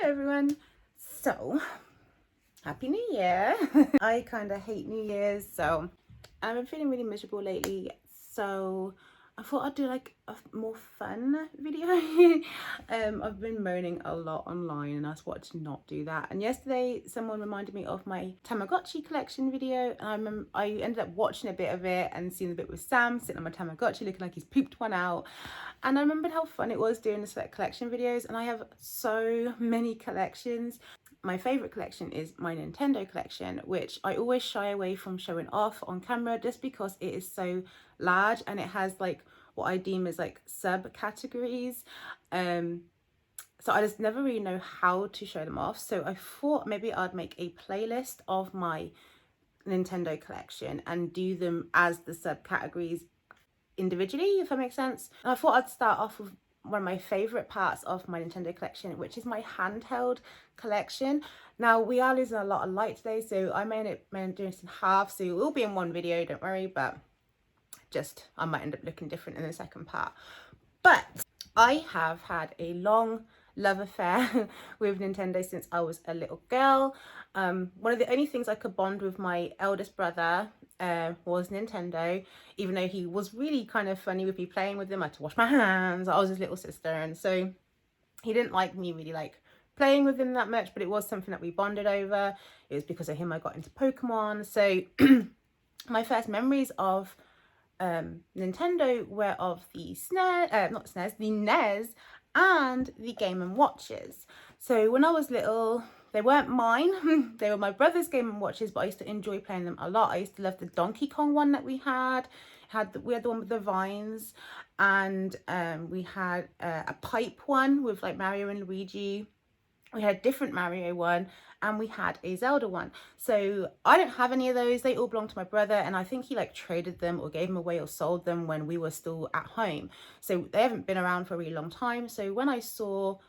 everyone. So, Happy New Year. I kind of hate New Year's, so I've been feeling really miserable lately. So I thought I'd do like a more fun video. I've been moaning a lot online and I thought to not do that. And yesterday someone reminded me of my Tamagotchi collection video, and I ended up watching a bit of it and seeing the bit with Sam sitting on my Tamagotchi looking like he's pooped one out. And I remembered how fun it was doing the select collection videos, and I have so many collections. My favourite collection is my Nintendo collection, which I always shy away from showing off on camera just because it is so large and it has like what I deem as like subcategories. So I just never really know how to show them off. So I thought maybe I'd make a playlist of my Nintendo collection and do them as the subcategories individually, if that makes sense. And I thought I'd start off with one of my favorite parts of my Nintendo collection, which is my handheld collection. Now we are losing a lot of light today, so I may end up doing this in half, so it will be in one video, don't worry, but just I might end up looking different in the second part. But I have had a long love affair with Nintendo since I was a little girl. One of the only things I could bond with my eldest brother was Nintendo, even though he was really kind of funny with me playing with them. I had to wash my hands. I was his little sister, and so he didn't like me really like playing with him that much, but it was something that we bonded over. It was because of him I got into Pokemon. So my first memories of Nintendo were of the the NES and the Game & Watches. So when I was little, they weren't mine, they were my brother's Game & Watches, but I used to enjoy playing them a lot. I used to love the Donkey Kong one that we had. We had the one with the vines, and we had a pipe one with like Mario and Luigi. We had a different Mario one, and we had a Zelda one. So I don't have any of those. They all belong to my brother, and I think he like traded them or gave them away or sold them when we were still at home. So they haven't been around for a really long time. So when I saw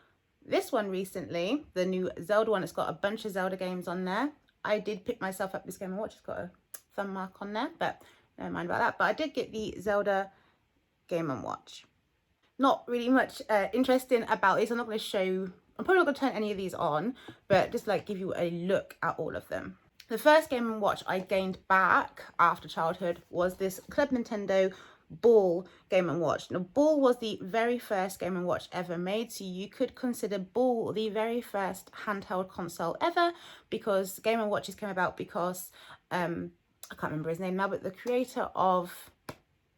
this one recently, the new Zelda one, it's got a bunch of Zelda games on there. I did pick myself up this Game & Watch. It's got a thumb mark on there, but never mind about that. But I did get the Zelda Game & Watch. Not really much interesting about this. I'm not going to show, I'm probably not going to turn any of these on, but just like give you a look at all of them. The first Game & Watch I gained back after childhood was this Club Nintendo Ball Game & Watch. Now, Ball was the very first Game & Watch ever made, so you could consider Ball the very first handheld console ever, because Game & Watches came about because I can't remember his name now, but the creator of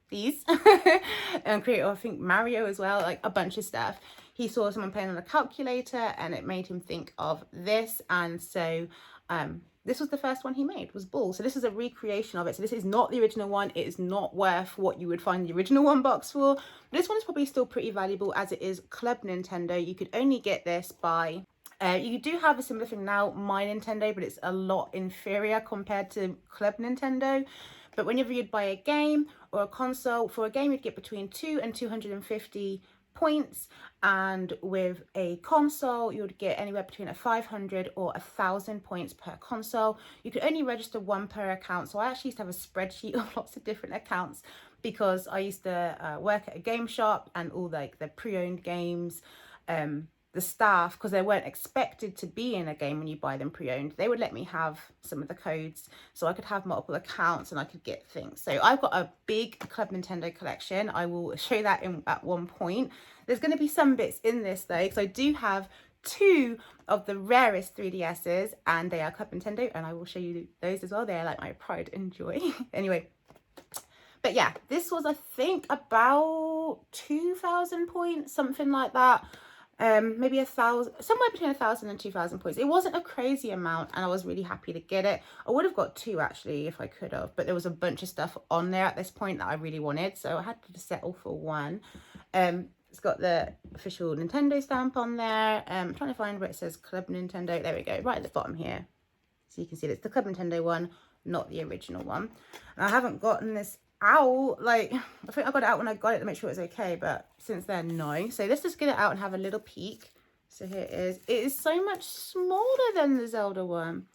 these and creator of, I think, Mario as well, like a bunch of stuff, he saw someone playing on a calculator and it made him think of this, and so this was the first one he made, was Ball. So this is a recreation of it. So this is not the original one. It is not worth what you would find the original one box for. This one is probably still pretty valuable as it is Club Nintendo. You could only get this by you do have a similar thing now, My Nintendo, but it's a lot inferior compared to Club Nintendo. But whenever you'd buy a game or a console, for a game you'd get between 2 and 250 points, and with a console you would get anywhere between 500 or 1,000 points per console. You could only register one per account, so I actually used to have a spreadsheet of lots of different accounts because I used to work at a game shop, and all like the pre-owned games, the staff, because they weren't expected to be in a game when you buy them pre-owned, they would let me have some of the codes so I could have multiple accounts and I could get things. So I've got a big Club Nintendo collection. I will show that at one point. There's going to be some bits in this though, because I do have 2 of the rarest 3DSs, and they are Club Nintendo, and I will show you those as well. They're like my pride and joy. Anyway, but yeah, this was, I think, about 2,000 points, something like that. Maybe 1,000, somewhere between 1,000 and 2,000 points. It wasn't a crazy amount, and I was really happy to get it. I would have got 2 actually if I could have, but there was a bunch of stuff on there at this point that I really wanted, so I had to settle for one. It's got the official Nintendo stamp on there. I'm trying to find where it says Club Nintendo. There we go, right at the bottom here. So you can see that it's the Club Nintendo one, not the original one. And I haven't gotten this out, like I think I got it out when I got it to make sure it was okay, but since then no. So let's just get it out and have a little peek. So here it is. It is so much smaller than the Zelda one.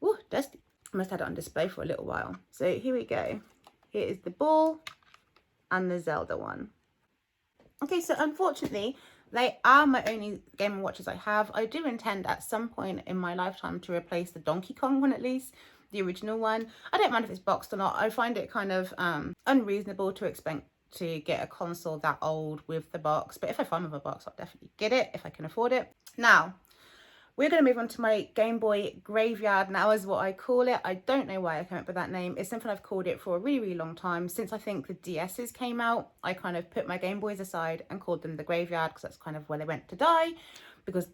Ooh, dusty. I must have had it on display for a little while. So here we go. Here is the Ball and the Zelda one. Okay, so unfortunately They are my only Game & Watches I have. I do intend at some point in my lifetime to replace the Donkey Kong one, at least the original one. I don't mind if it's boxed or not. I find it kind of unreasonable to expect to get a console that old with the box, but if I find with a box, I'll definitely get it if I can afford it. Now we're going to move on to my Game Boy graveyard now, is what I call it. I don't know why I came up with that name. It's something I've called it for a really, really long time. Since I think the DS's came out, I kind of put my Game Boys aside and called them the graveyard, because that's kind of where they went to die, because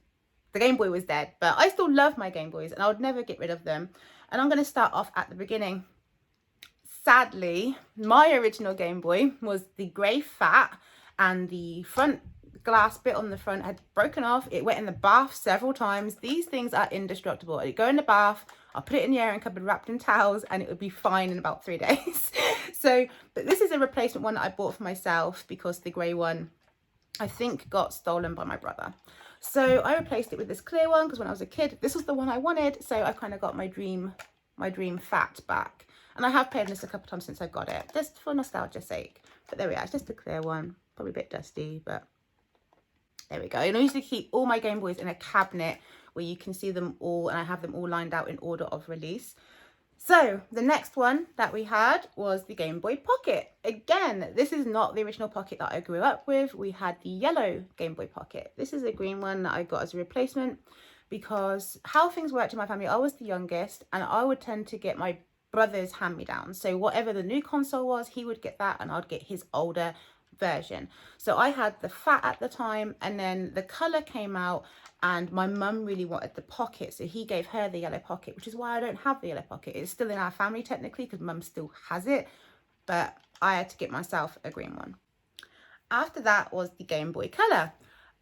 the Game Boy was dead. But I still love my Game Boys and I would never get rid of them. And I'm going to start off at the beginning. Sadly, my original Game Boy was the grey fat, and the front glass bit on the front had broken off. It went in the bath several times. These things are indestructible. I'd go in the bath, I'll put it in the airing cupboard wrapped in towels, and it would be fine in about 3 days. So, but this is a replacement one that I bought for myself, because the grey one I think got stolen by my brother. So I replaced it with this clear one, because when I was a kid, this was the one I wanted. So I kind of got my dream fat back. And I have played this a couple of times since I got it, just for nostalgia's sake. But there we are, it's just a clear one. Probably a bit dusty, but there we go. And I used to keep all my Game Boys in a cabinet where you can see them all, and I have them all lined out in order of release. So the next one that we had was the Game Boy Pocket. Again, this is not the original Pocket that I grew up with. We had the yellow Game Boy Pocket. This is a green one that I got as a replacement, because how things worked in my family, I was the youngest and I would tend to get my brother's hand-me-down. So whatever the new console was, he would get that and I'd get his older version. So I had the fat at the time, and then the color came out and my mum really wanted the Pocket, so he gave her the yellow Pocket, which is why I don't have the yellow Pocket. It's still in our family technically, because mum still has it, but I had to get myself a green one. After that was the Game Boy Color.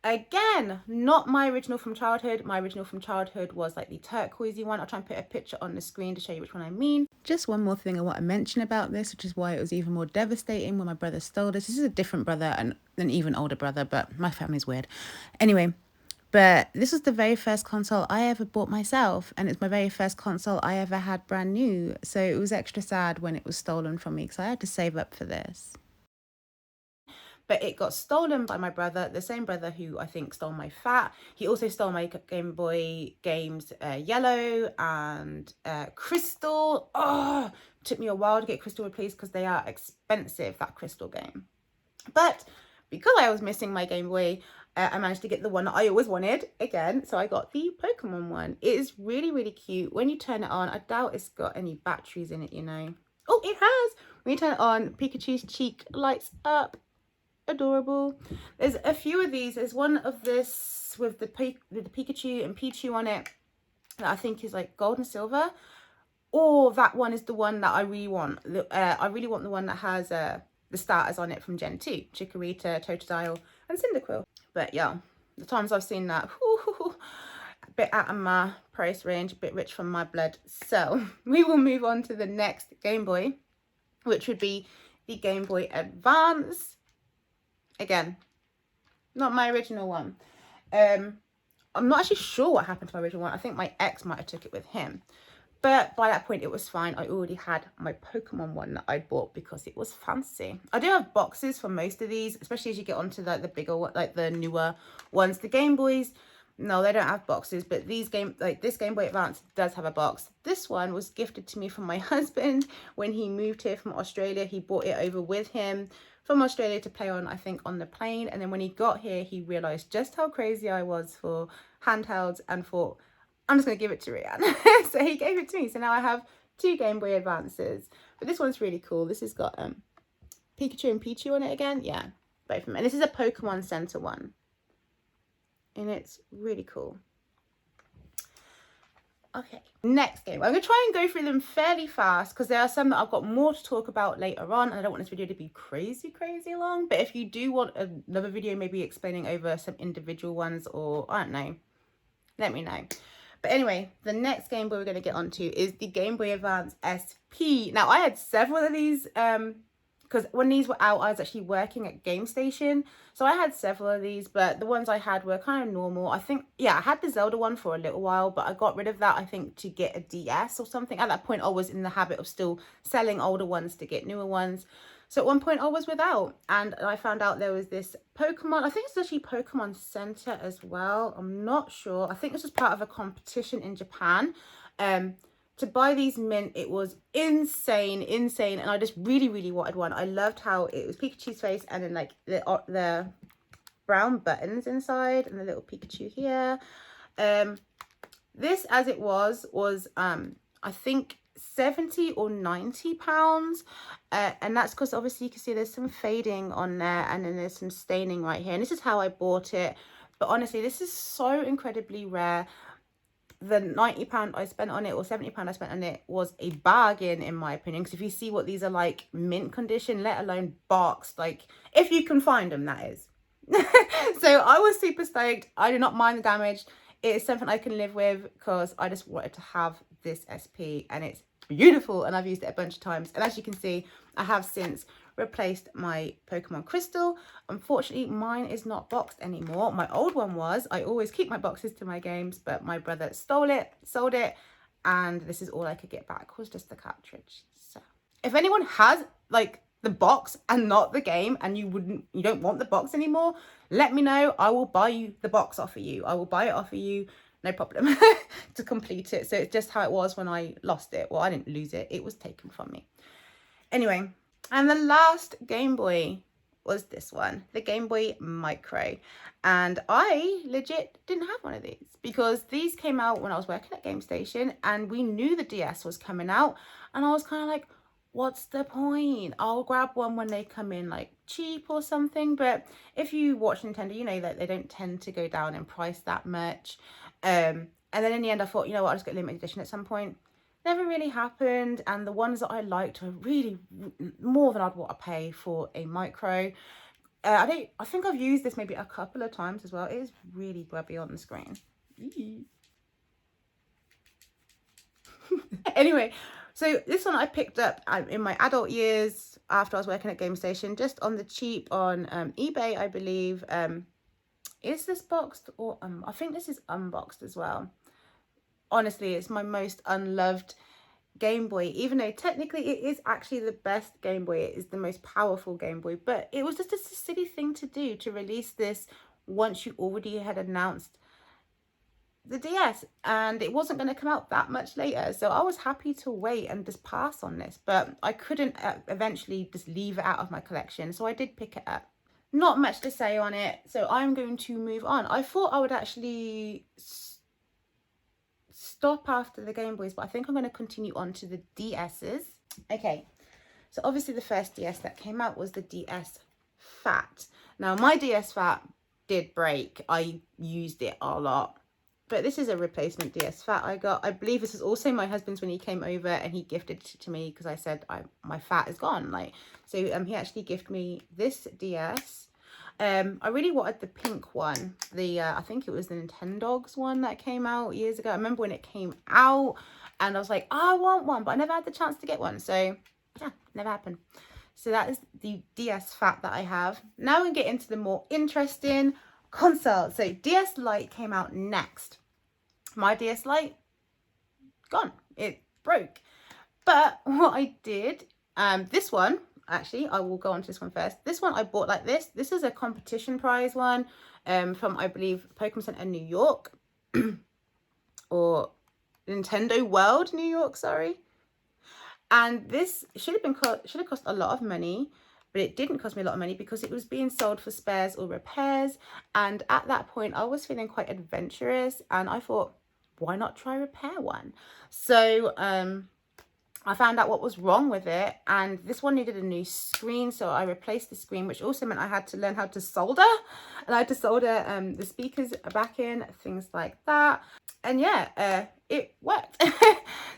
Again, not my original from childhood. My original from childhood was like the turquoisey one. I'll try and put a picture on the screen to show you which one I mean. Just one more thing I want to mention about this, which is why it was even more devastating when my brother stole this. This is a different brother and an even older brother, but my family's weird. Anyway, but this was the very first console I ever bought myself, and it's my very first console I ever had brand new. So it was extra sad when it was stolen from me, because I had to save up for this. But it got stolen by my brother, the same brother who I think stole my fat. He also stole my Game Boy games, Yellow and Crystal. Oh, took me a while to get Crystal replaced, because they are expensive, that Crystal game. But because I was missing my Game Boy, I managed to get the one that I always wanted again. So I got the Pokemon one. It is really, really cute. When you turn it on, I doubt it's got any batteries in it, you know. Oh, it has. When you turn it on, Pikachu's cheek lights up. Adorable. There's a few of these. There's one of this with the Pikachu and Pichu on it that I think is like gold and silver, or that one is the one that I really want. I really want the one that has the starters on it from Gen 2, Chikorita, Totodile and Cyndaquil. But yeah, the times I've seen that, whoo, a bit out of my price range, a bit rich from my blood. So we will move on to the next Game Boy, which would be the Game Boy Advance. Again, not my original one. I'm not actually sure what happened to my original one. I think my ex might have took it with him. But by that point, it was fine. I already had my Pokemon one that I bought because it was fancy. I do have boxes for most of these, especially as you get onto like the bigger, like the newer ones. The Game Boys, no, they don't have boxes. But this Game Boy Advance does have a box. This one was gifted to me from my husband when he moved here from Australia. He brought it over with him from Australia to play on, I think, on the plane. And then when he got here, he realised just how crazy I was for handhelds and thought, I'm just going to give it to Rianne. So he gave it to me. So now I have 2 Game Boy Advances. But this one's really cool. This has got Pikachu and Pichu on it again. Yeah, both of them. And this is a Pokemon Center one. And it's really cool. Okay, next game. I'm going to try and go through them fairly fast, because there are some that I've got more to talk about later on, and I don't want this video to be crazy long. But if you do want another video maybe explaining over some individual ones, or I don't know, let me know. But anyway, the next Game Boy we're going to get onto is the Game Boy Advance SP. Now, I had several of these because when these were out, I was actually working at Game Station. So I had several of these, but the ones I had were kind of normal. I think, yeah, I had the Zelda one for a little while, but I got rid of that, I think, to get a DS or something. At that point, I was in the habit of still selling older ones to get newer ones. So at one point I was without, and I found out there was this Pokemon, I think it's actually Pokemon Center as well. I'm not sure. I think this was part of a competition in Japan. To buy these mint, it was insane, and I just really wanted one. I loved how it was Pikachu's face, and then like the brown buttons inside, and the little Pikachu here. This, as it was I think 70 or 90 pounds, and that's because obviously you can see there's some fading on there, and then there's some staining right here, and this is how I bought it. But honestly, this is so incredibly rare. The £90 I spent on it, or £70 I spent on it, was a bargain in my opinion, because if you see what these are like mint condition, let alone boxed, like if you can find them, that is. So I was super stoked. I do not mind the damage. It is something I can live with, because I just wanted to have this SP, and it's beautiful, and I've used it a bunch of times. And as you can see, I have since replaced my Pokemon Crystal. Unfortunately, mine is not boxed anymore. My old one was. I always keep my boxes to my games, but my brother stole it, sold it, and this is all I could get back, was just the cartridge. So if anyone has like the box and not the game, and you don't want the box anymore, let me know. I will buy you the box off of you. I will buy it off of you, no problem, to complete it. So it's just how it was when I lost it. Well, I didn't lose it, it was taken from me. Anyway, and the last Game Boy was this one, the Game Boy Micro. And I legit didn't have one of these, because these came out when I was working at Game Station, and we knew the DS was coming out, and I was kind of like, what's the point? I'll grab one when they come in like cheap or something. But if you watch Nintendo, you know that they don't tend to go down in price that much. And then in the end I thought, you know what, I'll just get limited edition at some point. Never really happened, and the ones that I liked were really more than I'd want to pay for a micro. I think I've used this maybe a couple of times as well. It is really grubby on the screen. Anyway, so this one I picked up in my adult years after I was working at Game Station, just on the cheap on eBay, I believe. Is this boxed, or I think this is unboxed as well. Honestly, it's my most unloved Game Boy, even though technically it is actually the best Game Boy. It is the most powerful Game Boy, but it was just a silly thing to do, to release this once you already had announced the DS, and it wasn't going to come out that much later. So I was happy to wait and just pass on this, but I couldn't eventually just leave it out of my collection, so I did pick it up. Not much to say on it, so I'm going to move on. I thought I would actually stop after the Game Boys, but I think I'm going to continue on to the DS's. Okay, so obviously the first DS that came out was the DS Fat. Now my DS Fat did break. I used it a lot, but this is a replacement DS Fat I got. I believe this is also my husband's when he came over, and he gifted it to me because I said my Fat is gone. Like, so he actually gifted me this DS. I really wanted the pink one, the I think it was the Nintendogs one that came out years ago. I remember when it came out, and I was like, oh, I want one, but I never had the chance to get one, so yeah, never happened. So that is the DS Fat that I have. Now we get into the more interesting console. So DS Lite came out next. My DS Lite, gone, it broke. But what I did, this one, actually, I will go on to this one first. This one I bought like this. This is a competition prize one from, I believe, Pokémon Center New York or Nintendo World New York, sorry. And this should have cost a lot of money, but it didn't cost me a lot of money because it was being sold for spares or repairs. And at that point, I was feeling quite adventurous, and I thought, why not try repair one? So I found out what was wrong with it, and this one needed a new screen, so I replaced the screen, which also meant I had to learn how to solder, and I had to solder the speakers back in, things like that. And yeah, it worked.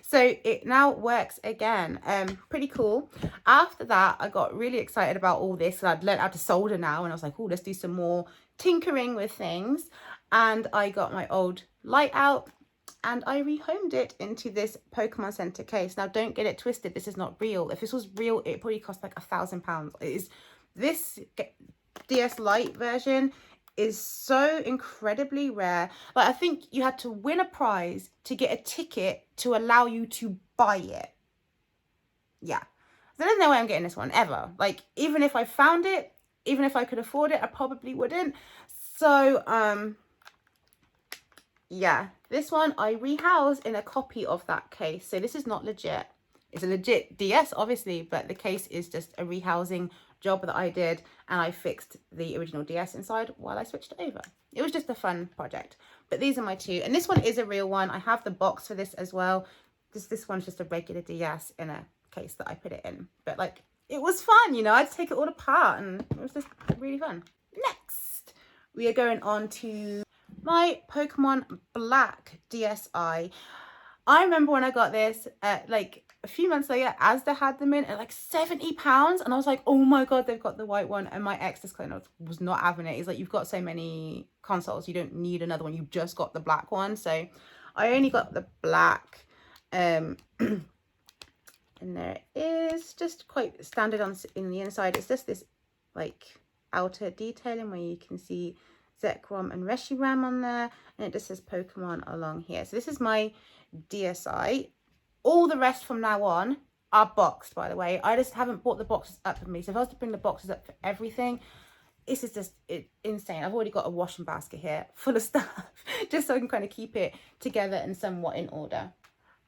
So it now works again. Pretty cool. After that, I got really excited about all this, and I'd learned how to solder now, and I was like, oh, let's do some more tinkering with things. And I got my old light out, and I rehomed it into this Pokemon Center case. Now don't get it twisted, this is not real. If this was real, it probably cost like £1,000. It is, this DS Lite version is so incredibly rare. Like, I think you had to win a prize to get a ticket to allow you to buy it. Yeah, so there's no way I'm getting this one ever. Like, even if I found it, even if I could afford it, I probably wouldn't. So yeah, this one I rehoused in a copy of that case. So this is not legit. It's a legit DS, obviously, but the case is just a rehousing job that I did, and I fixed the original DS inside while I switched it over. It was just a fun project. But these are my two, and this one is a real one. I have the box for this as well. This one's just a regular DS in a case that I put it in. But like, it was fun, you know. I'd take it all apart, and it was just really fun. Next, we are going on to my Pokemon Black DSi. I remember when I got this like a few months later, Asda had them in at like £70, and I was like, oh my god, they've got the white one. And my ex just kind of was not having it. He's like, you've got so many consoles, you don't need another one, you've just got the black one. So I only got the black, and there it is, just quite standard on in the inside. It's just this like outer detailing where you can see Zekrom and Reshiram on there, and it just says Pokemon along here. So this is my DSi. All the rest from now on are boxed, by the way. I just haven't bought the boxes up for me. So if I was to bring the boxes up for everything, this is just insane. I've already got a washing basket here full of stuff just so I can kind of keep it together and somewhat in order.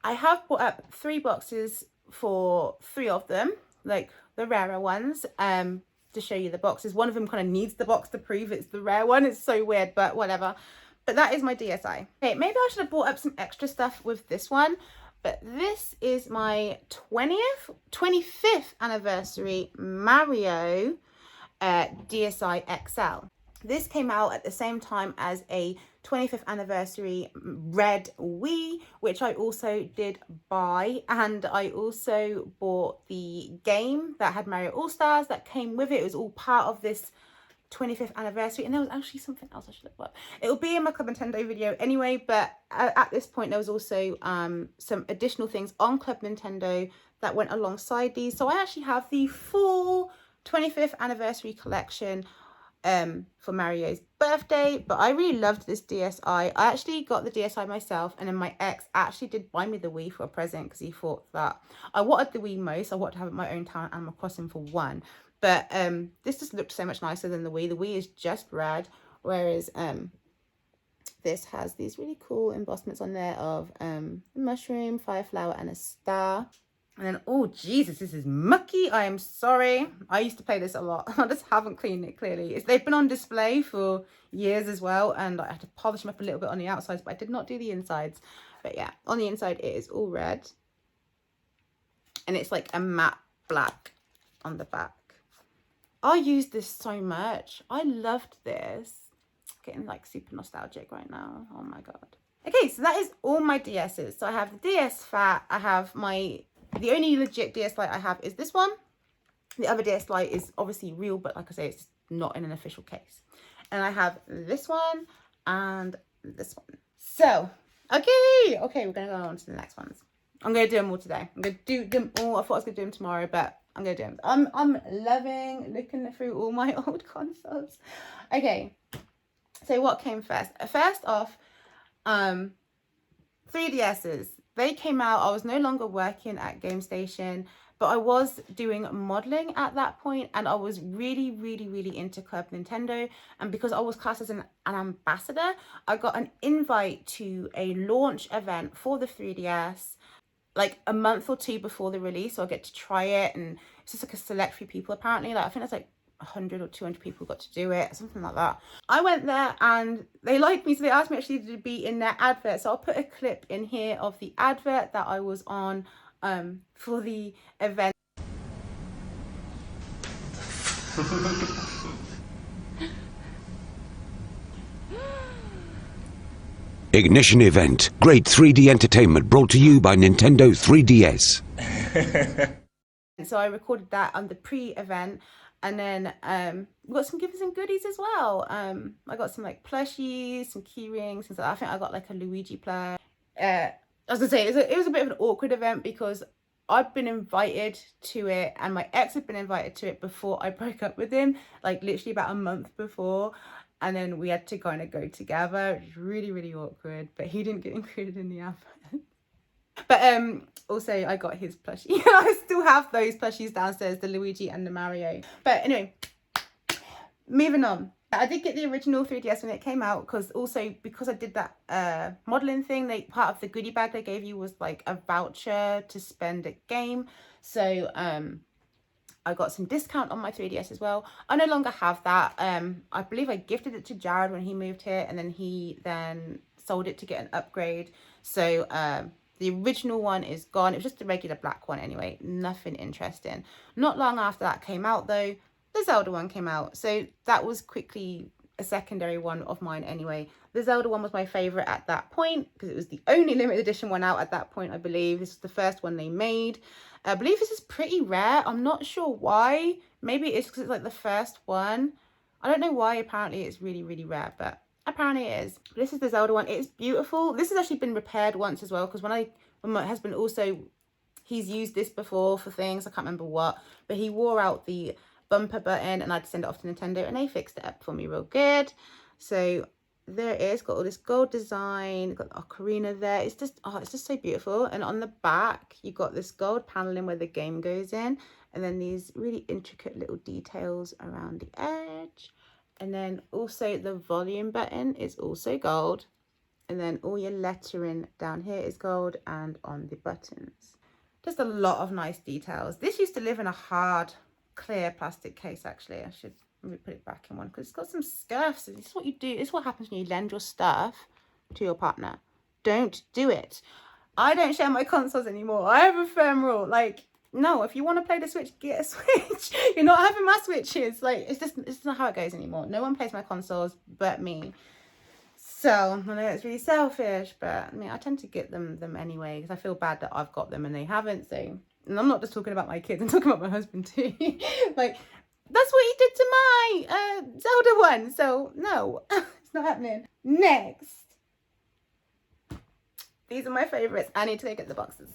I have bought up 3 boxes for 3 of them, like the rarer ones, to show you the boxes. One of them kind of needs the box to prove it's the rare one. It's so weird, but whatever. But that is my DSi. Okay, maybe I should have bought up some extra stuff with this one. But this is my 25th anniversary Mario DSi XL. This came out at the same time as a 25th anniversary red Wii, which I also did buy. And I also bought the game that had Mario All-Stars that came with it. It was all part of this 25th anniversary, and there was actually something else I should have bought. It will be in my Club Nintendo video anyway, but at this point there was also some additional things on Club Nintendo that went alongside these. So I actually have the full 25th anniversary collection for Mario's birthday. But I really loved this DSi. I actually got the DSi myself, and then my ex actually did buy me the Wii for a present because he thought that I wanted the Wii most. I wanted to have my own town Animal Crossing for one. But this just looked so much nicer than the Wii. The Wii is just red, whereas this has these really cool embossments on there of a mushroom, fire flower, and a star. And then, oh Jesus, this is mucky. I am sorry. I used to play this a lot. I just haven't cleaned it, clearly. They've been on display for years as well, and I had to polish them up a little bit on the outsides, but I did not do the insides. But yeah, on the inside it is all red, and it's like a matte black on the back. I used this so much. I loved this. Getting like super nostalgic right now. Oh my god. Okay, so that is all my DSs. So I have the DS Fat. I have the only legit DS Lite I have is this one. The other DS Lite is obviously real, but like I say, it's not in an official case. And I have this one and this one. So, okay, we're gonna go on to the next ones. I'm gonna do them all today. I'm gonna do them all. I thought I was gonna do them tomorrow, but I'm gonna do them. I'm loving looking through all my old consoles. Okay, so what came first? First off, 3DSs. They came out. I was no longer working at Game Station, but I was doing modeling at that point, and I was really into Club Nintendo. And because I was classed as an ambassador, I got an invite to a launch event for the 3DS like a month or 2 before the release, so I get to try it, and it's just like a select few people apparently. Like I think there's like 100 or 200 people got to do it, something like that. I went there and they liked me, so they asked me actually to be in their advert. So I'll put a clip in here of the advert that I was on for the event. Ignition event. Great 3D entertainment brought to you by Nintendo 3DS. So I recorded that on the pre-event, and then we got some gifts and goodies as well. I got some like plushies, some key rings, things like that. I think I got like a Luigi plush. I was gonna say it was a bit of an awkward event because I'd been invited to it and my ex had been invited to it before I broke up with him, like literally about a month before, and then we had to kind of go together. It was really, really awkward, but he didn't get included in the advert. But also I got his plushie. I still have those plushies downstairs, the Luigi and the Mario. But anyway, moving on. I did get the original 3DS when it came out, because I did that modeling thing, part of the goodie bag they gave you was like a voucher to spend at game. So I got some discount on my 3DS as well. I no longer have that. I believe I gifted it to Jared when he moved here, and then he sold it to get an upgrade. So the original one is gone. It was just a regular black one anyway, nothing interesting. Not long after that came out though, the Zelda one came out. So that was quickly a secondary one of mine anyway. The Zelda one was my favorite at that point because it was the only limited edition one out at that point, I believe. This is the first one they made. I believe this is pretty rare. I'm not sure why. Maybe it's because it's like the first one. I don't know why. Apparently it's really, really rare, but apparently it is. This is the Zelda one. It's beautiful. This has actually been repaired once as well, because when my husband also, he's used this before for things, I can't remember what, but he wore out the bumper button and I had to send it off to Nintendo and they fixed it up for me real good. So there it is, got all this gold design, got the ocarina there. It's just so beautiful. And on the back you got this gold paneling where the game goes in, and then these really intricate little details around the edge. And then also the volume button is also gold, and then all your lettering down here is gold, and on the buttons just a lot of nice details. This used to live in a hard clear plastic case. Actually, I should maybe put it back in one because it's got some scuffs. This is what you do. It's what happens when you lend your stuff to your partner. Don't do it. I don't share my consoles anymore. I have a firm rule, like, no, if you want to play the Switch, get a Switch. You're not having my Switches. Like, it's not how it goes anymore. No one plays my consoles but me. So I know it's really selfish, but I mean, I tend to get them anyway because I feel bad that I've got them and they haven't. So, and I'm not just talking about my kids, I'm talking about my husband too. Like, that's what he did to my Zelda one. So no, it's not happening. Next, these are my favorites. I need to go get the boxes.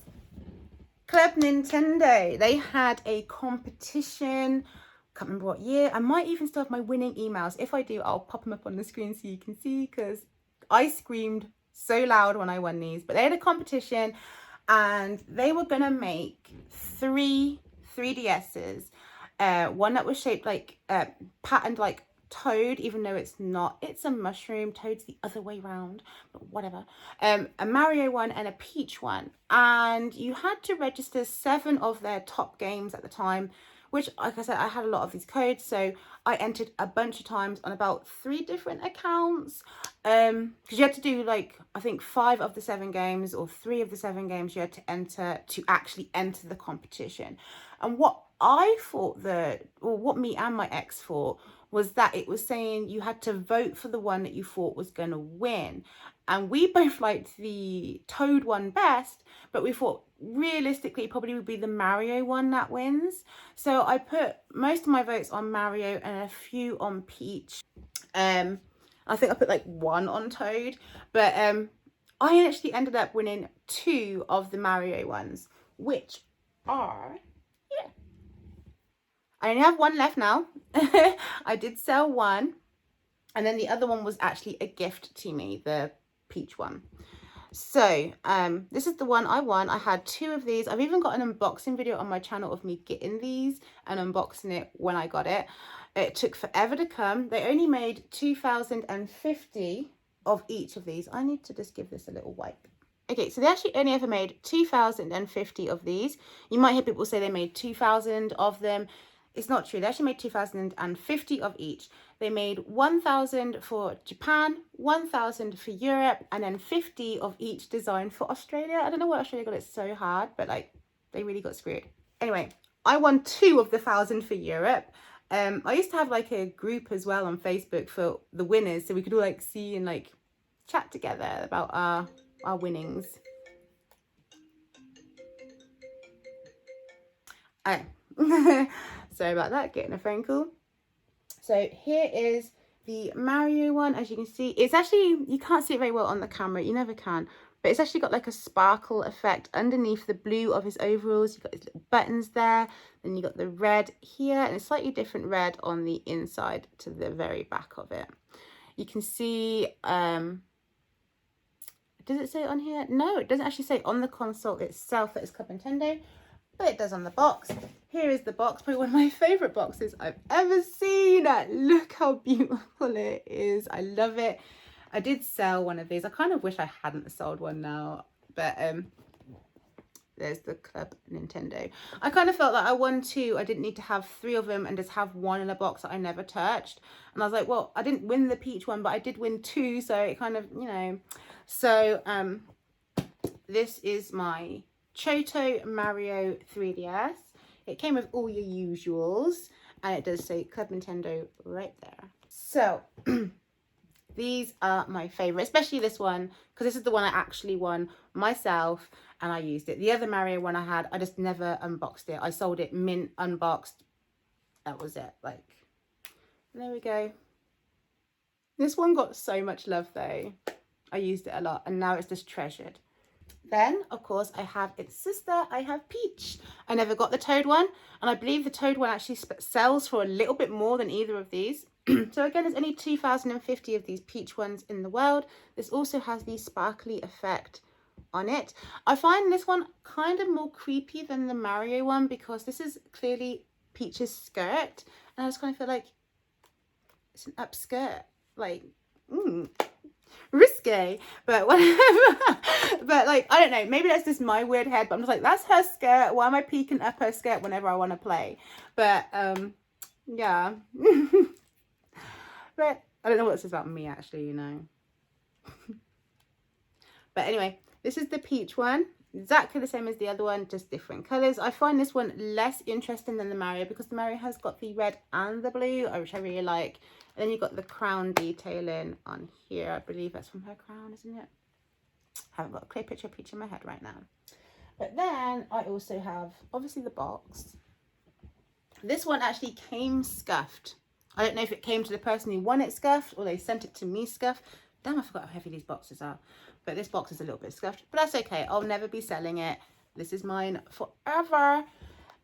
Club Nintendo. They had a competition. Can't remember what year. I might even still have my winning emails. If I do, I'll pop them up on the screen so you can see, because I screamed so loud when I won these. But they had a competition and they were gonna make 3 3DSs. One that was shaped like patterned like Toad, even though it's not. It's a mushroom. Toad's the other way round, but whatever. A Mario one and a Peach one. And you had to register 7 of their top games at the time, which, like I said, I had a lot of these codes, so I entered a bunch of times on about 3 different accounts. Because you had to do, like, I think 5 of the 7 games or 3 of the 7 games you had to enter to actually enter the competition. And what I thought what me and my ex thought, was that it was saying you had to vote for the one that you thought was going to win. And we both liked the Toad one best, but we thought realistically it probably would be the Mario one that wins. So I put most of my votes on Mario and a few on Peach. I think I put like 1 on Toad, but I actually ended up winning 2 of the Mario ones, which are, yeah. I only have 1 left now. I did sell 1, and then the other one was actually a gift to me, the Peach one. So this is the one I won. I had 2 of these. I've even got an unboxing video on my channel of me getting these and unboxing it when I got it. It took forever to come. They only made 2,050 of each of these. I need to just give this a little wipe. Okay, so they actually only ever made 2,050 of these. You might hear people say they made 2,000 of them. It's not true. They actually made 2,050 of each. They made 1,000 for Japan, 1,000 for Europe, and then 50 of each design for Australia. I don't know why Australia got it so hard, but like they really got screwed. Anyway, I won 2 of the 1,000 for Europe. I used to have like a group as well on Facebook for the winners, so we could all like see and like chat together about our winnings. Oh. Sorry about that, getting a phone call. So here is the Mario one, as you can see, it's actually, you can't see it very well on the camera, you never can, but it's actually got like a sparkle effect underneath the blue of his overalls. You've got his little buttons there, then you got the red here, and a slightly different red on the inside to the very back of it. You can see, does it say on here? No, it doesn't actually say on the console itself that it's Club Nintendo, but it does on the box. Here is the box, probably one of my favorite boxes I've ever seen. Look how beautiful it is. I love it. I did sell one of these. I kind of wish I hadn't sold one now, but there's the Club Nintendo. I kind of felt that I won two. I didn't need to have three of them and just have one in a box that I never touched. And I was like, well, I didn't win the peach one, but I did win two, so it kind of, you know. So this is my Choto Mario 3DS. It came with all your usuals, and it does say Club Nintendo right there. So these are my favorite, especially this one, because this is the one I actually won myself and I used it. The other Mario one I had, I just never unboxed it. I sold it mint unboxed. That was it. Like, there we go. This one got so much love though. I used it a lot and now it's just treasured. Then, of course, I have its sister. I have Peach. I never got the Toad one, and I believe the Toad one actually sells for a little bit more than either of these. So again, there's only 2,050 of these Peach ones in the world. This also has the sparkly effect on it. I find this one kind of more creepy than the Mario one because this is clearly Peach's skirt, and I just kind of feel like it's an upskirt. Like, risque, but whatever. But like, I don't know, maybe that's just my weird head, but I'm just like, that's her skirt, why am I peeking up her skirt whenever I want to play? But yeah. But I don't know what this is about me actually, you know. But anyway, this is the Peach one, exactly the same as the other one, just different colors. I find this one less interesting than the Mario because the Mario has got the red and the blue, which I really like. And then you've got the crown detailing on here. I believe that's from her crown, isn't it? I haven't got a clear picture of Peach in my head right now. But then I also have, obviously, the box. This one actually came scuffed. I don't know if it came to the person who won it scuffed or they sent it to me scuffed. Damn, I forgot how heavy these boxes are. But this box is a little bit scuffed. But that's okay. I'll never be selling it. This is mine forever.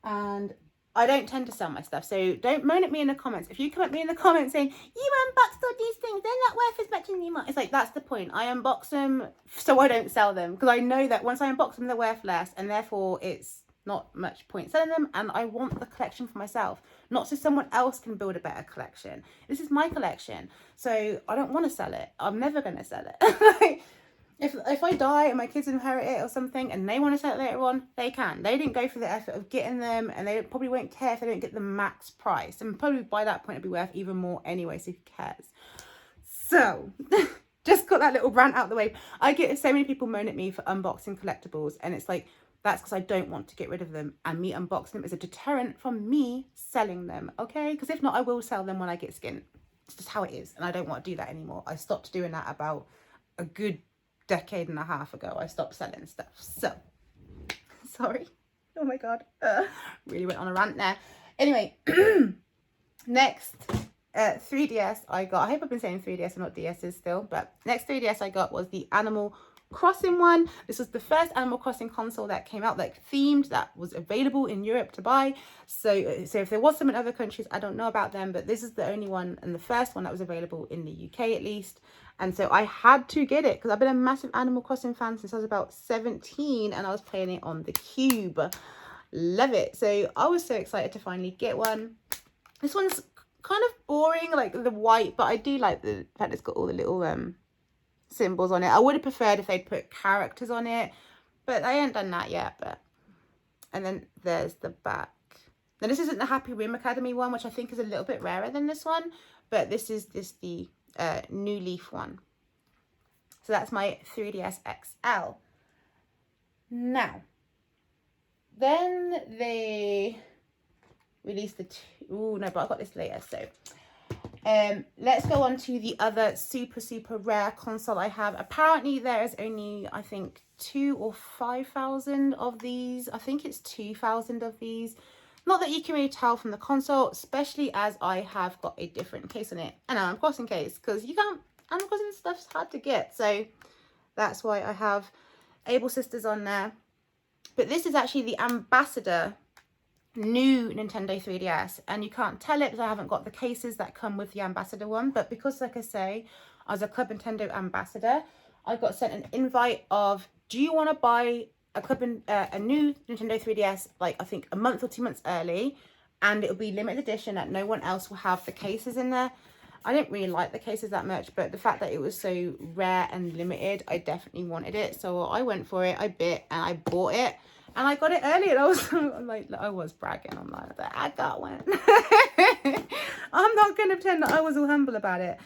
And I don't tend to sell my stuff, so don't moan at me in the comments. If you come at me in the comments saying, you unboxed all these things, they're not worth as much anymore. It's like, that's the point. I unbox them so I don't sell them. Because I know that once I unbox them, they're worth less. And therefore, it's not much point selling them. And I want the collection for myself. Not so someone else can build a better collection. This is my collection. So I don't want to sell it. I'm never going to sell it. If I die and my kids inherit it or something and they want to sell it later on, they can. They didn't go through the effort of getting them, and they probably won't care if they don't get the max price. And probably by that point it'll be worth even more anyway, so who cares? So, just got that little rant out the way. I get so many people moan at me for unboxing collectibles, and it's like, that's because I don't want to get rid of them, and me unboxing them is a deterrent from me selling them, okay? Because if not, I will sell them when I get skin. It's just how it is, and I don't want to do that anymore. I stopped doing that about a good decade and a half ago. I stopped selling stuff. So sorry. Oh my god, really went on a rant there. Anyway, next 3DS I got, I hope I've been saying 3DS and not DS's still, but next 3DS I got was the Animal Crossing one. This was the first Animal Crossing console that came out, like themed, that was available in Europe to buy. So if there was some in other countries, I don't know about them, but this is the only one and the first one that was available in the UK at least. And so I had to get it because I've been a massive Animal Crossing fan since I was about 17, and I was playing it on the Cube. Love it. So I was so excited to finally get one. This one's kind of boring, like the white, but I do like the fact it's got all the little symbols on it. I would have preferred if they'd put characters on it, but I ain't done that yet. But and then there's the back. Now this isn't the Happy Room Academy one, which I think is a little bit rarer than this one, but this is the New Leaf one. So that's my 3DS XL. Now then they released the oh no, but I got this later. So let's go on to the other super rare console I have. Apparently there is only, I think, 2,000 or 5,000 of these. I think it's 2,000 of these. Not that you can really tell from the console, especially as I have got a different case on it, an Animal Crossing case, because you can't, Animal Crossing stuff's hard to get, so that's why I have Able Sisters on there. But this is actually the Ambassador new Nintendo 3DS, and you can't tell it because I haven't got the cases that come with the Ambassador one, but because, like I say, I was a Club Nintendo ambassador, I got sent an invite of, do you want to buy a new Nintendo 3DS, like I think a month or 2 months early, and it'll be limited edition that no one else will have the cases in there. I didn't really like the cases that much, but the fact that it was so rare and limited, I definitely wanted it. So I went for it, I bit, and I bought it. And I got it early, and I was like, I was bragging. I'm like, I got one. I'm not going to pretend that I was all humble about it.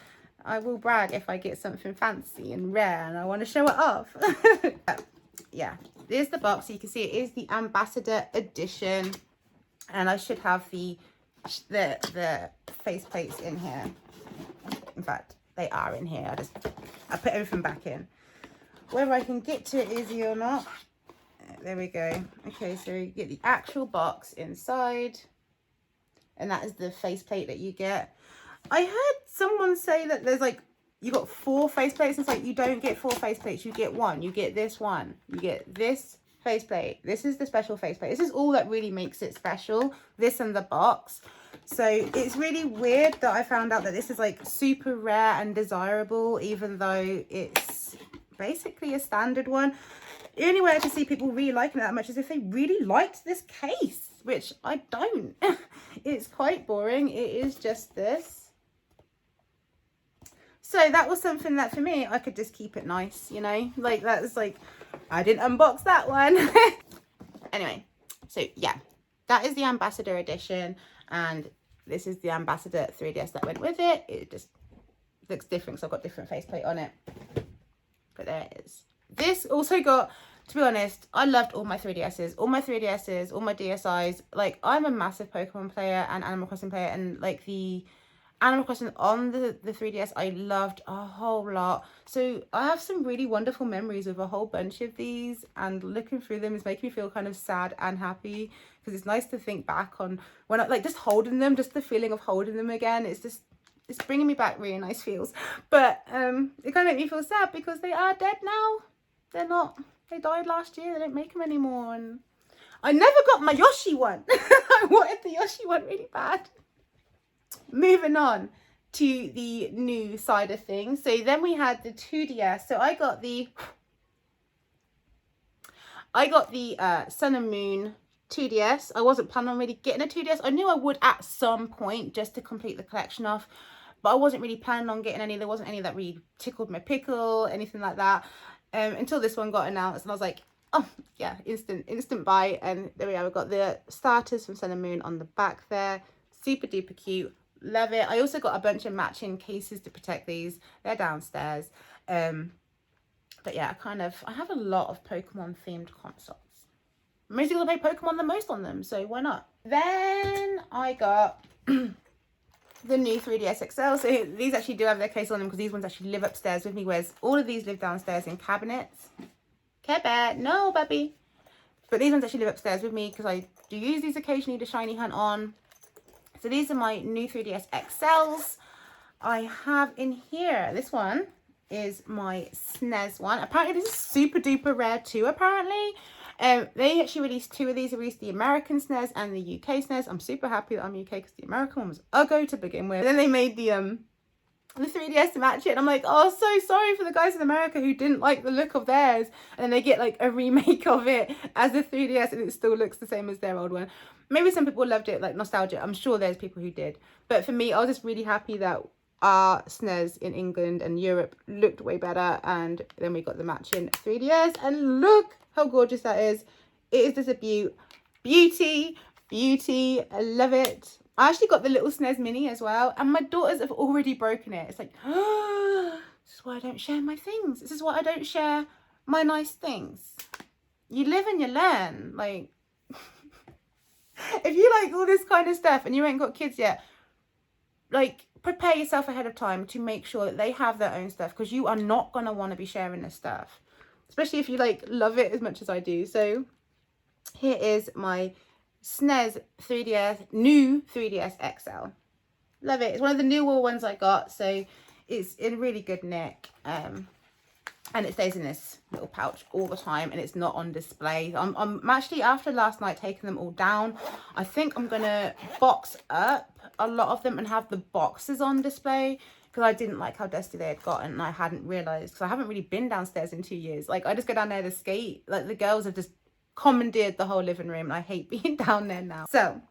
I will brag if I get something fancy and rare and I want to show it off. Yeah, there's the box. So you can see it is the Ambassador edition. And I should have the face plates in here. In fact, they are in here. I put everything back in. Whether I can get to it easy or not. There we go. Okay, so you get the actual box inside, and that is the faceplate that you get. I heard someone say that there's like, you got 4 faceplates. It's like, you don't get 4 faceplates, you get 1. You get this one, you get this faceplate. This is the special faceplate. This is all that really makes it special, this and the box. So it's really weird that I found out that this is like super rare and desirable, even though it's basically a standard one. The only way I can see people really liking it that much is if they really liked this case, which I don't. It's quite boring. It is just this. So that was something that for me, I could just keep it nice, you know, like that's like, I didn't unbox that one. Anyway, so yeah, that is the Ambassador edition, and this is the Ambassador 3DS that went with it. It just looks different, so I've got different faceplate on it, but there it is. This also got, to be honest, I loved all my 3DSs, all my DSIs. Like, I'm a massive Pokemon player and Animal Crossing player, and like the Animal Crossing on the 3DS, I loved a whole lot. So I have some really wonderful memories of a whole bunch of these, and looking through them is making me feel kind of sad and happy, because it's nice to think back on when I, like, just holding them, just the feeling of holding them again. It's just, it's bringing me back really nice feels. But it kind of made me feel sad because they are dead now. They're not, they died last year, they don't make them anymore, and I never got my Yoshi one. I wanted the Yoshi one really bad. Moving on to the new side of things. So then we had the 2DS. So I got the Sun and Moon 2DS. I wasn't planning on really getting a 2DS. I knew I would at some point just to complete the collection off, but I wasn't really planning on getting any. There wasn't any that really tickled my pickle, anything like that. Until this one got announced, and I was like, oh yeah, instant buy. And there we are, we've got the starters from Sun and Moon on the back there. Super duper cute, love it. I also got a bunch of matching cases to protect these. They're downstairs. But yeah, I have a lot of Pokemon themed consoles. I'm mostly gonna play Pokemon the most on them, so why not? Then I got the new 3DS XL. So these actually do have their case on them, because these ones actually live upstairs with me, whereas all of these live downstairs in cabinets. Care Bear, no baby. But these ones actually live upstairs with me because I do use these occasionally to shiny hunt on. So these are my new 3DS XLs. I have in here, this one is my SNES one. Apparently this is super duper rare too, apparently. They actually released 2 of these. They released the American SNES and the UK SNES. I'm super happy that I'm UK because the American one was uggo to begin with. And then they made the 3DS to match it. And I'm like, oh, so sorry for the guys in America who didn't like the look of theirs. And then they get like a remake of it as a 3DS, and it still looks the same as their old one. Maybe some people loved it, like nostalgia. I'm sure there's people who did. But for me, I was just really happy that our SNES in England and Europe looked way better. And then we got the matching 3DS. And look how gorgeous that is. It is just a beauty. I love it. I actually got the little SNES Mini as well, and my daughters have already broken it. It's like, oh, this is why I don't share my things. This is why I don't share my nice things. You live and you learn. Like, if you like all this kind of stuff and you ain't got kids yet, like, prepare yourself ahead of time to make sure that they have their own stuff, because you are not going to want to be sharing this stuff, especially if you like love it as much as I do. So here is my SNES 3DS, new 3DS XL. Love it. It's one of the newer ones I got, so it's in really good nick. And it stays in this little pouch all the time, and it's not on display. I'm actually, after last night, taking them all down. I think I'm gonna box up a lot of them and have the boxes on display, because I didn't like how dusty they had gotten, and I hadn't realized, because I haven't really been downstairs in 2 years. Like, I just go down there to skate. Like, the girls have just commandeered the whole living room, and I hate being down there now. So,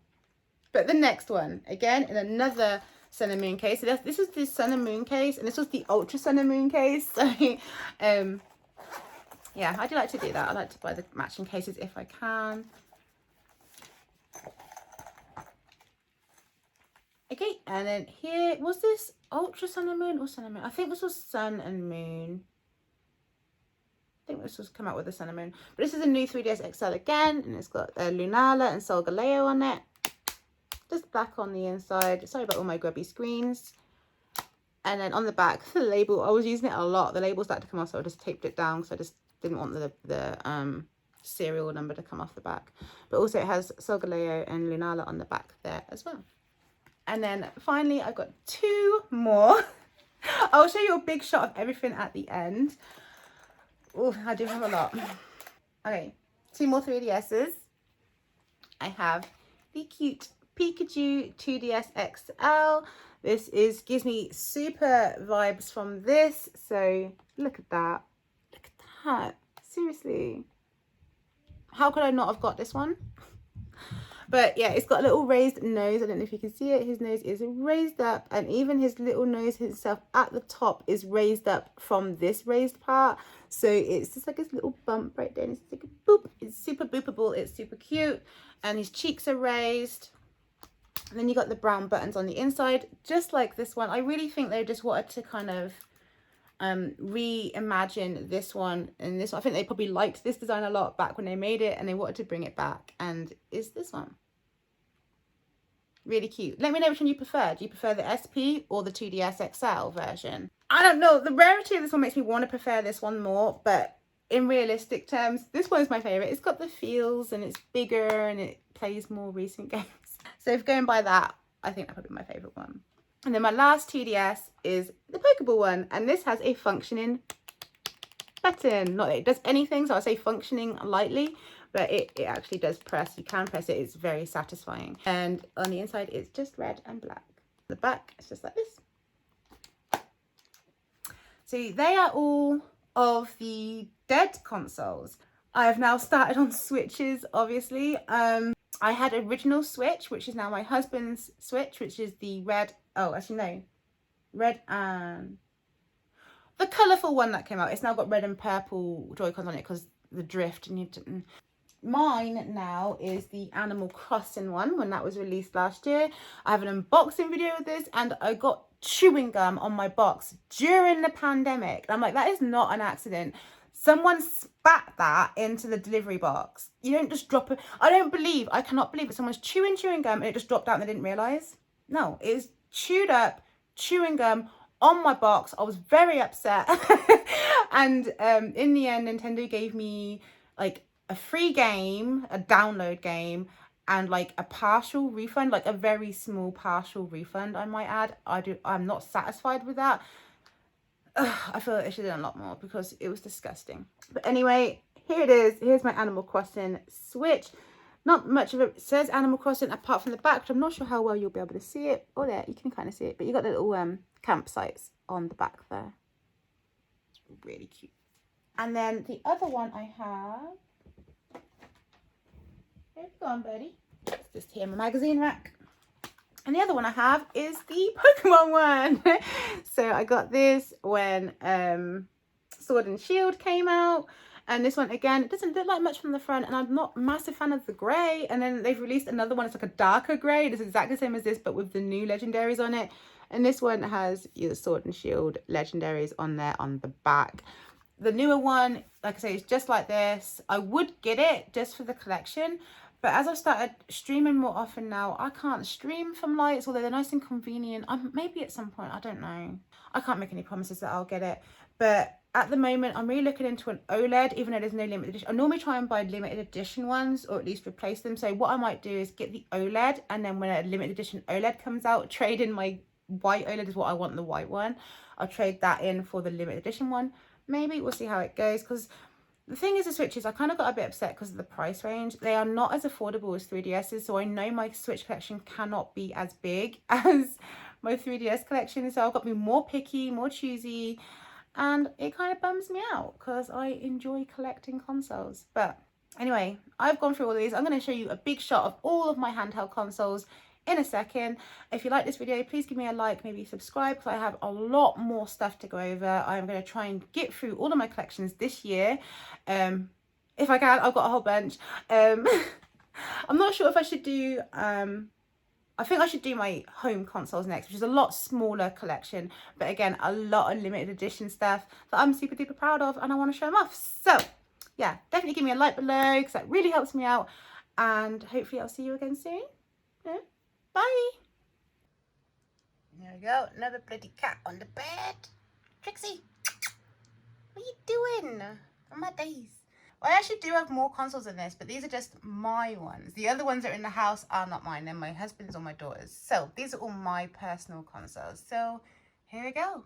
but the next one, again, in another Sun and Moon case. So this is the Sun and Moon case, and this was the Ultra Sun and Moon case. So, yeah, I do like to do that. I like to buy the matching cases if I can. Okay, and then here, was this Ultra Sun and Moon or Sun and Moon? I think this was Sun and Moon. I think this was come out with the Sun and Moon. But this is a new 3DS XL again, and it's got Lunala and Solgaleo on it. Just black on the inside. Sorry about all my grubby screens. And then on the back, the label, I was using it a lot. The label started to come off, so I just taped it down because I just didn't want the serial number to come off the back. But also it has Solgaleo and Lunala on the back there as well. And then finally, I've got 2 more. I'll show you a big shot of everything at the end. Oh, I do have a lot. Okay, 2 more 3DSs. I have the cute Pikachu 2DS XL. This gives me super vibes from this. So look at that. Look at that. Seriously. How could I not have got this one? But yeah, it's got a little raised nose. I don't know if you can see it. His nose is raised up, and even his little nose himself at the top is raised up from this raised part. So it's just like this little bump right there. And it's like a boop. It's super boopable. It's super cute. And his cheeks are raised. And then you got the brown buttons on the inside, just like this one. I really think they just wanted to kind of reimagine this one and this one. I think they probably liked this design a lot back when they made it, and they wanted to bring it back. And is this one really cute? Let me know which one you prefer. Do you prefer the SP or the 2DS XL version? I don't know. The rarity of this one makes me want to prefer this one more, but in realistic terms, this one is my favorite. It's got the feels, and it's bigger, and it plays more recent games. So if going by that, I think that would be my favorite one. And then my last 2DS is the Pokeball one, and this has a functioning button. Not that it does anything, so I say functioning lightly, but it actually does press. You can press it. It's very satisfying. And on the inside, it's just red and black. The back, it's just like this. So they are all of the dead consoles. I have now started on Switches, obviously. I had original Switch, which is now my husband's Switch, which is the red, oh, actually no, red and the colourful one that came out. It's now got red and purple Joy-Cons on it because the drift. And mine now is the Animal Crossing one, when that was released last year. I have an unboxing video of this, and I got chewing gum on my box during the pandemic. And I'm like, that is not an accident. Someone spat that into the delivery box. You don't just drop it. I cannot believe that someone's chewing gum and it just dropped out and they didn't realise. No, it is chewed up chewing gum on my box. I was very upset. And in the end, Nintendo gave me like a free game, a download game, and like a partial refund, like a very small partial refund, I might add. I'm not satisfied with that. I feel like they should have done a lot more because it was disgusting. But anyway, here it is. Here's my Animal Crossing Switch. Not much of it says Animal Crossing apart from the back, but I'm not sure how well you'll be able to see it. Oh, there, you can kind of see it. But you got the little campsites on the back there. It's really cute. And then the other one I have... Here you go, buddy. It's just here in my magazine rack. And the other one I have is the Pokemon one. So I got this when Sword and Shield came out. And this one, again, it doesn't look like much from the front. And I'm not a massive fan of the grey. And then they've released another one. It's like a darker grey. It's exactly the same as this, but with the new legendaries on it. And this one has the Sword and Shield legendaries on there on the back. The newer one, like I say, is just like this. I would get it just for the collection. But as I've started streaming more often now, I can't stream from lights, although they're nice and convenient. Maybe at some point, I don't know. I can't make any promises that I'll get it. But At the moment, I'm really looking into an OLED, even though there's no limited edition. I normally try and buy limited edition ones, or at least replace them. So what I might do is get the OLED, and then when a limited edition OLED comes out, trade in my white OLED is what I want, the white one. I'll trade that in for the limited edition one. Maybe we'll see how it goes, because the thing is, the Switches, I kind of got a bit upset because of the price range. They are not as affordable as 3DS's, so I know my Switch collection cannot be as big as my 3DS collection. So I've got to be more picky, more choosy, and it kind of bums me out because I enjoy collecting consoles. But anyway, I've gone through all these. I'm going to show you a big shot of all of my handheld consoles in a second. If you like this video, please give me a like, maybe subscribe, because I have a lot more stuff to go over. I'm going to try and get through all of my collections this year. If I can, I've got a whole bunch. I'm not sure if I should do I think I should do my home consoles next, which is a lot smaller collection, but again, a lot of limited edition stuff that I'm super duper proud of, and I want to show them off. So yeah, definitely give me a like below, because that really helps me out, and hopefully I'll see you again soon. Yeah. Bye. There we go, another bloody cat on the bed. Trixie, what are you doing on my days? I actually do have more consoles than this, but these are just my ones. The other ones that are in the house are not mine. They're my husband's or my daughter's. So these are all my personal consoles. So here we go.